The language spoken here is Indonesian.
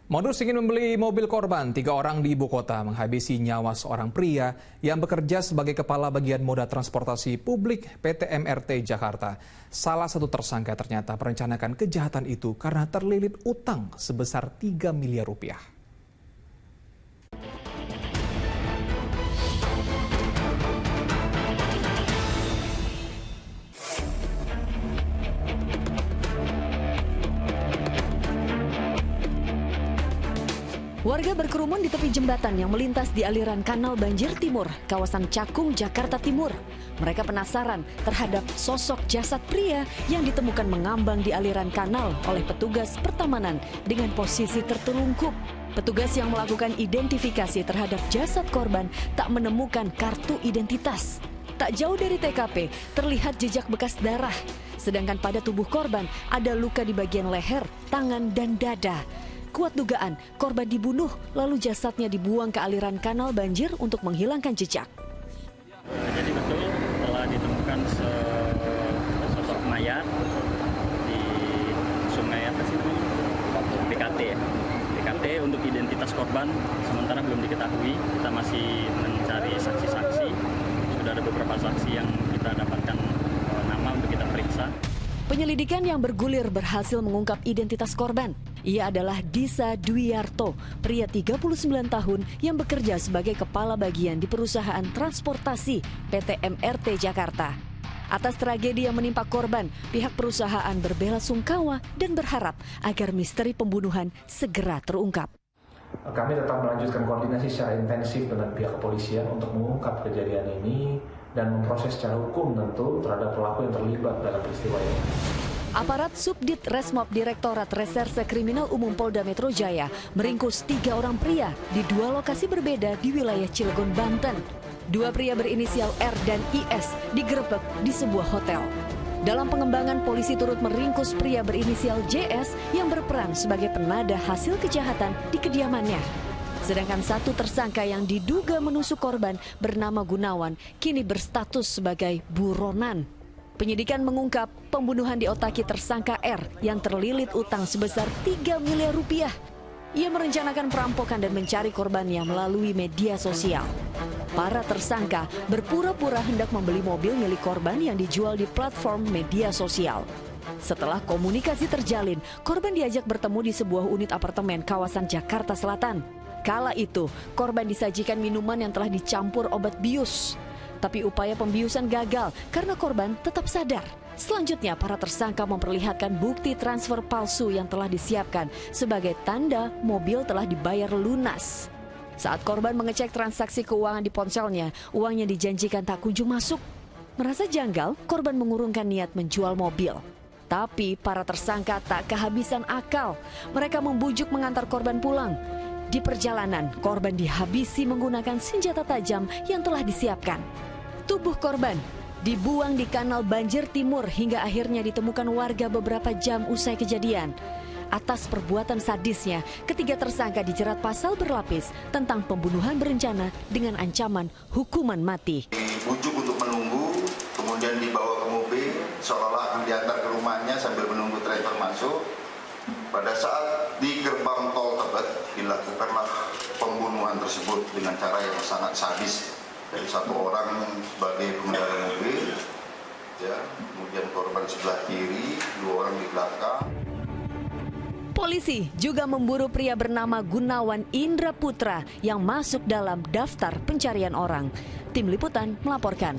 Modus ingin membeli mobil korban, 3 orang di ibu kota menghabisi nyawa seorang pria yang bekerja sebagai kepala bagian moda transportasi publik PT MRT Jakarta. Salah satu tersangka ternyata merencanakan kejahatan itu karena terlilit utang sebesar 3 miliar rupiah. Warga berkerumun di tepi jembatan yang melintas di aliran Kanal Banjir Timur, kawasan Cakung, Jakarta Timur. Mereka penasaran terhadap sosok jasad pria yang ditemukan mengambang di aliran kanal oleh petugas pertamanan dengan posisi tertelungkup. Petugas yang melakukan identifikasi terhadap jasad korban tak menemukan kartu identitas. Tak jauh dari TKP, terlihat jejak bekas darah. Sedangkan pada tubuh korban ada luka di bagian leher, tangan, dan dada. Kuat dugaan korban dibunuh lalu jasadnya dibuang ke aliran kanal banjir untuk menghilangkan jejak. Jadi betul telah ditemukan sosok mayat di sungai apa sih namanya? BKT ya. BKT untuk identitas korban sementara belum diketahui. Kita masih mencari saksi-saksi. Sudah ada beberapa saksi yang kita dapatkan nama untuk kita periksa. Penyelidikan yang bergulir berhasil mengungkap identitas korban. Ia adalah Disa Dwiarto, pria 39 tahun yang bekerja sebagai kepala bagian di perusahaan transportasi PT MRT Jakarta. Atas tragedi yang menimpa korban, pihak perusahaan berbela sungkawa dan berharap agar misteri pembunuhan segera terungkap. Kami tetap melanjutkan koordinasi secara intensif dengan pihak kepolisian untuk mengungkap kejadian ini dan memproses secara hukum tentu terhadap pelaku yang terlibat dalam peristiwa ini. Aparat Subdit Resmob Direktorat Reserse Kriminal Umum Polda Metro Jaya meringkus 3 orang pria di 2 lokasi berbeda di wilayah Cilegon, Banten. 2 pria berinisial R dan IS digerebek di sebuah hotel. Dalam pengembangan, polisi turut meringkus pria berinisial JS yang berperan sebagai penada hasil kejahatan di kediamannya. Sedangkan 1 tersangka yang diduga menusuk korban bernama Gunawan kini berstatus sebagai buronan. Penyidikan mengungkap pembunuhan diotaki tersangka R yang terlilit utang sebesar 3 miliar rupiah. Ia merencanakan perampokan dan mencari korbannya melalui media sosial. Para tersangka berpura-pura hendak membeli mobil milik korban yang dijual di platform media sosial. Setelah komunikasi terjalin, korban diajak bertemu di sebuah unit apartemen kawasan Jakarta Selatan. Kala itu, korban disajikan minuman yang telah dicampur obat bius. Tapi upaya pembiusan gagal karena korban tetap sadar. Selanjutnya, para tersangka memperlihatkan bukti transfer palsu yang telah disiapkan sebagai tanda mobil telah dibayar lunas. Saat korban mengecek transaksi keuangan di ponselnya, uangnya dijanjikan tak kunjung masuk. Merasa janggal, korban mengurungkan niat menjual mobil. Tapi para tersangka tak kehabisan akal. Mereka membujuk mengantar korban pulang. Di perjalanan, korban dihabisi menggunakan senjata tajam yang telah disiapkan. Tubuh korban dibuang di Kanal Banjir Timur hingga akhirnya ditemukan warga beberapa jam usai kejadian. Atas perbuatan sadisnya, ketiga tersangka dijerat pasal berlapis tentang pembunuhan berencana dengan ancaman hukuman mati. Dibujuk untuk menunggu, kemudian dibawa ke mobil, seolah-olah akan diantar ke rumahnya sambil menunggu driver masuk. Pada saat di gerbang tol Tebet dilakukanlah pembunuhan tersebut dengan cara yang sangat sadis dari 1 orang sebagai pengendara mobil, ya, kemudian korban sebelah kiri, 2 orang di belakang. Polisi juga memburu pria bernama Gunawan Indra Putra yang masuk dalam daftar pencarian orang. Tim Liputan melaporkan.